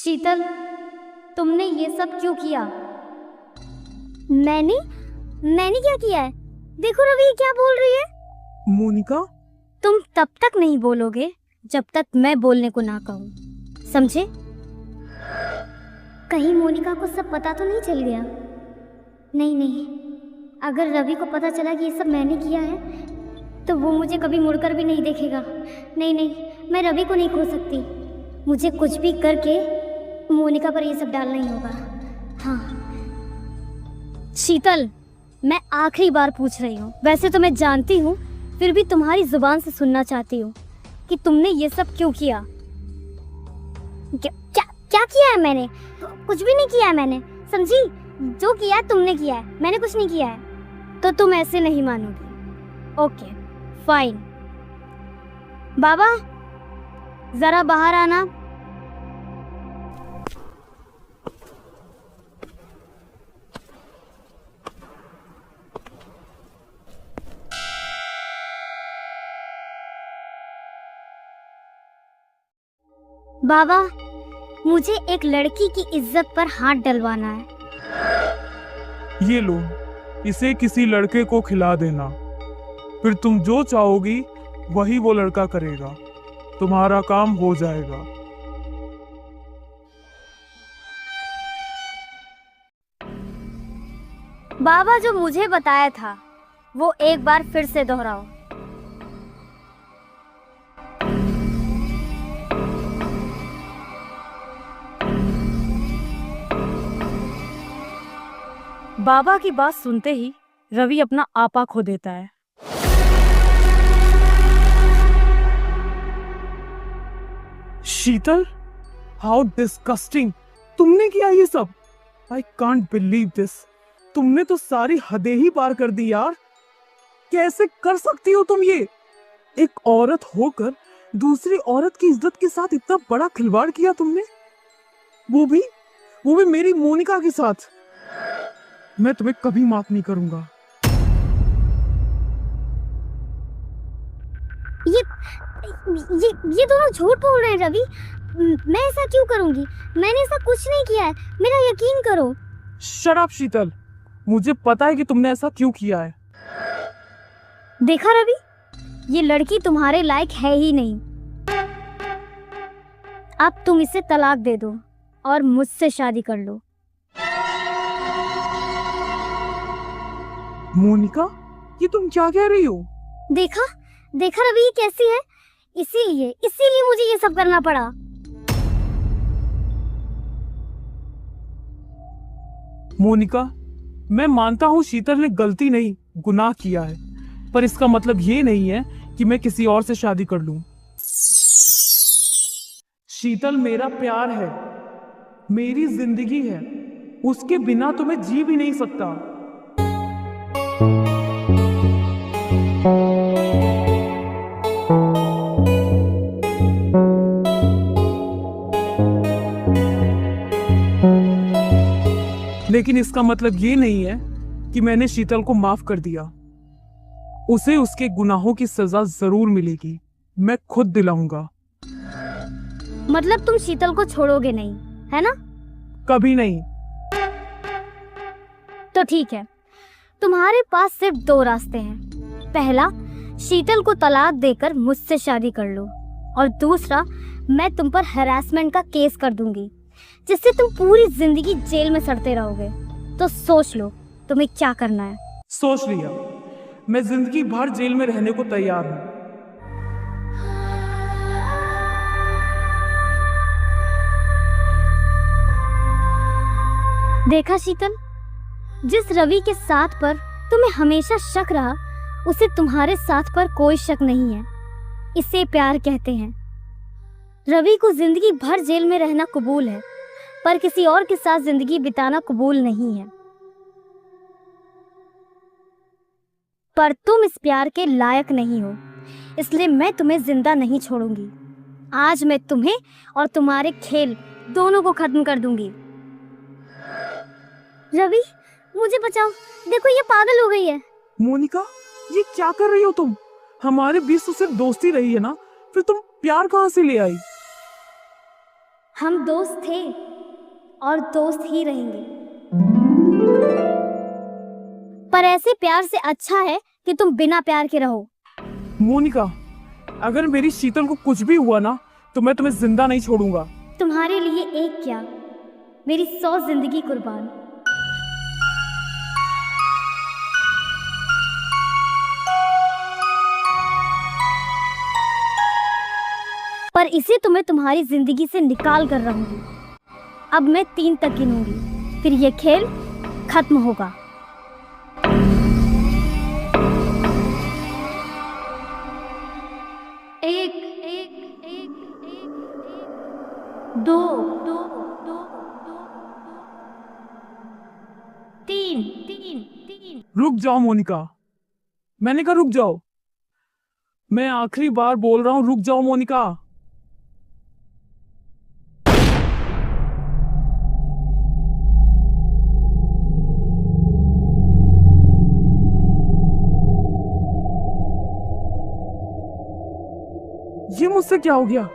शीतल, तुमने ये सब क्यों किया? मैंने मैंने क्या किया है? देखो रवि क्या बोल रही है। मोनिका, तुम तब तक नहीं बोलोगे जब तक मैं बोलने को ना कहूँ, समझे? कहीं मोनिका को सब पता तो नहीं चल गया? नहीं नहीं, अगर रवि को पता चला कि ये सब मैंने किया है तो वो मुझे कभी मुड़कर भी नहीं देखेगा। नहीं नहीं, मैं रवि को नहीं खो सकती। मुझे कुछ भी करके मोनिका पर ये सब डालना ही होगा। हाँ शीतल, मैं आखिरी बार पूछ रही हूँ। वैसे तो मैं जानती हूँ, फिर भी तुम्हारी जुबान से सुनना चाहती हूँ कि तुमने ये सब क्यों किया। क्या क्या क्या किया है मैंने? कुछ भी नहीं किया है मैंने, समझी? जो किया है तुमने किया है, मैंने कुछ नहीं किया है। तो तुम ऐसे नहीं मानोगी। Okay fine. बाबा जरा बाहर आना। बाबा, मुझे एक लड़की की इज्जत पर हाथ डलवाना है। ये लो, इसे किसी लड़के को खिला देना, फिर तुम जो चाहोगी वही वो लड़का करेगा। तुम्हारा काम हो जाएगा। बाबा, जो मुझे बताया था वो एक बार फिर से दोहराओ। बाबा की बात सुनते ही रवि अपना आपा खो देता है। शीतल, हाउ डिस्गस्टिंग! तुमने किया ये सब? I can't believe this. तुमने तो सारी हदें ही पार कर दी यार। कैसे कर सकती हो तुम ये? एक औरत होकर दूसरी औरत की इज्जत के साथ इतना बड़ा खिलवाड़ किया तुमने, वो भी मेरी मोनिका के साथ। मैं तुम्हें कभी माफ नहीं करूंगा। ये दोनों झूठ बोल रहे हैं रवि। मैं ऐसा क्यों करूंगी? मैंने ऐसा कुछ नहीं किया है, मेरा यकीन करो। शट अप शीतल, मुझे पता है कि तुमने ऐसा क्यों किया है। देखा रवि, ये लड़की तुम्हारे लायक है ही नहीं। अब तुम इसे तलाक दे दो और मुझसे शादी कर लो। मोनिका, ये तुम क्या कह रही हो? देखा देखा रवि ये कैसी है। इसीलिए मुझे ये सब करना पड़ा। मोनिका, मैं मानता हूँ शीतल ने गलती नहीं, गुनाह किया है, पर इसका मतलब ये नहीं है कि मैं किसी और से शादी कर लूं। शीतल मेरा प्यार है, मेरी जिंदगी है, उसके बिना तो मैं जी भी नहीं सकता। लेकिन इसका मतलब ये नहीं है कि मैंने शीतल को माफ कर दिया। उसे उसके गुनाहों की सजा जरूर मिलेगी, मैं खुद दिलाऊंगा। मतलब तुम शीतल को छोड़ोगे नहीं, है ना? कभी नहीं। तो ठीक है, तुम्हारे पास सिर्फ दो रास्ते हैं। पहला, शीतल को तलाक देकर मुझसे शादी कर लो, और दूसरा, मैं तुम पर हैरेसमेंट का केस कर दूंगी, जिससे तुम पूरी जिंदगी जेल में सड़ते रहोगे। तो सोच लो तुम्हें क्या करना है। सोच लिया, मैं जिंदगी भर जेल में रहने को तैयार हूं। देखा शीतल, जिस रवि के साथ पर तुम्हें हमेशा शक रहा, उसे तुम्हारे साथ पर कोई शक नहीं है। इसे प्यार कहते हैं। रवि को जिंदगी भर जेल में रहना कबूल है, पर किसी और के साथ जिंदगी बिताना कबूल नहीं है। पर तुम इस प्यार के लायक नहीं हो, इसलिए मैं तुम्हें जिंदा नहीं छोड़ूंगी। आज मैं तुम्हें और तुम्हारे खेल दोनों को खत्म कर दूंगी। रवि मुझे बचाओ, देखो ये पागल हो गई है। मोनिका, ये क्या कर रही हो तुम? हमारे बीच तो सिर्फ दोस्ती रही है ना, फिर तुम प्यार कहाँ से ले आई? हम दोस्त थे और दोस्त ही रहेंगे। पर ऐसे प्यार से अच्छा है कि तुम बिना प्यार के रहो। मोनिका, अगर मेरी शीतल को कुछ भी हुआ ना तो मैं तुम्हें जिंदा नहीं छोड़ूंगा। तुम्हारे लिए एक क्या, मेरी 100 जिंदगी कुर्बान। पर इसे तुम्हें तुम्हारी जिंदगी से निकाल कर रहूंगी। अब मैं 3 तक गिनूंगी, फिर ये खेल खत्म होगा। 1 2 3। रुक जाओ मोनिका, मैंने कहा रुक जाओ। मैं आखिरी बार बोल रहा हूं, रुक जाओ मोनिका। ये मुझसे क्या हो गया?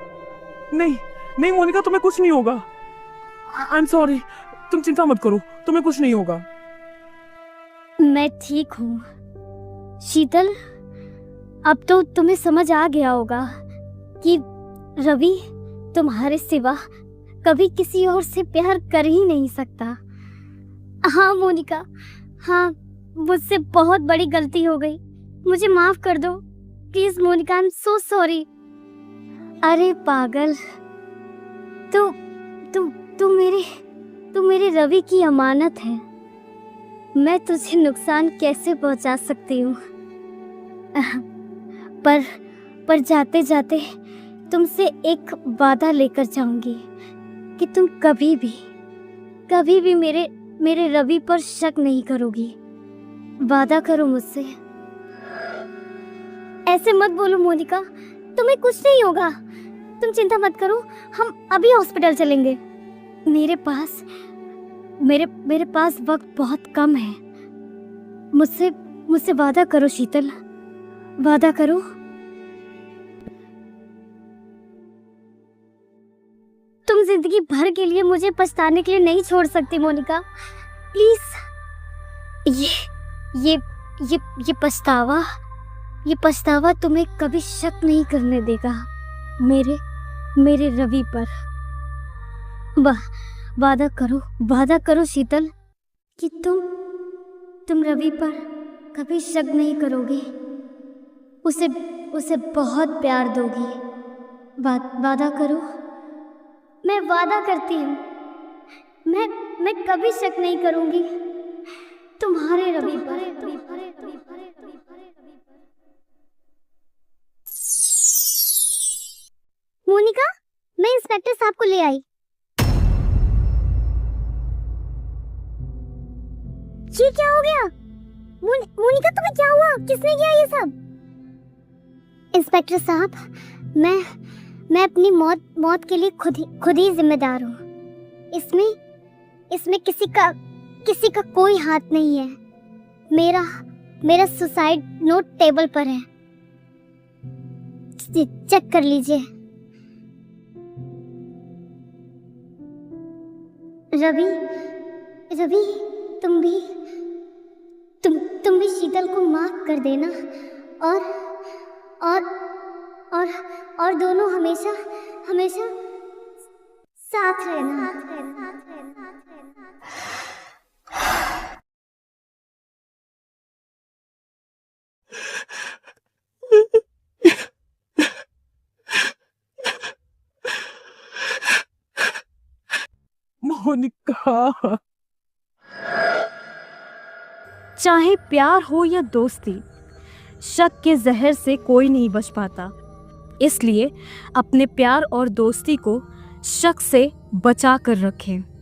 नहीं नहीं मोनिका, तुम्हें कुछ नहीं होगा। आई एम सॉरी, तुम चिंता मत करो, तुम्हें कुछ नहीं होगा। मैं ठीक हूँ शीतल। अब तो तुम्हें समझ आ गया होगा कि रवि तुम्हारे सिवा कभी किसी और से प्यार कर ही नहीं सकता। हाँ मोनिका, हाँ, मुझसे बहुत बड़ी गलती हो गई, मुझे माफ कर दो please Monica. I am so sorry. अरे पागल, तू मेरे रवि की अमानत है। मैं तुझे नुकसान कैसे पहुंचा सकती हूँ? पर जाते जाते तुमसे एक वादा लेकर जाऊंगी कि तुम कभी भी मेरे रवि पर शक नहीं करोगी। वादा करो मुझसे। ऐसे मत बोलो मोनिका, तुम्हें कुछ नहीं होगा, तुम चिंता मत करो। हम अभी हॉस्पिटल चलेंगे। मेरे पास वक्त बहुत कम है। मुझसे वादा करो शीतल, वादा करो। तुम जिंदगी भर के लिए मुझे पछताने के लिए नहीं छोड़ सकती मोनिका, प्लीज। ये पछतावा तुम्हें कभी शक नहीं करने देगा मेरे रवि पर। वादा करो शीतल कि तुम रवि पर कभी शक नहीं करोगे, उसे बहुत प्यार दोगी। वादा करो। मैं वादा करती हूँ, मैं कभी शक नहीं करूंगी तुम्हारे रवि पर। मोनिका, मैं इंस्पेक्टर साहब को ले आई। ये क्या हो गया? मोनिका, तुम्हें क्या हुआ? किसने किया ये सब? इंस्पेक्टर साहब, मैं अपनी मौत के लिए खुद ही जिम्मेदार हूँ। इसमें किसी का कोई हाथ नहीं है। मेरा सुसाइड नोट टेबल पर है, चेक कर लीजिए। रवि, तुम भी शीतल को माफ कर देना और दोनों हमेशा साथ रहना। मोनिका, चाहे प्यार हो या दोस्ती, शक के जहर से कोई नहीं बच पाता। इसलिए अपने प्यार और दोस्ती को शक से बचा कर रखें।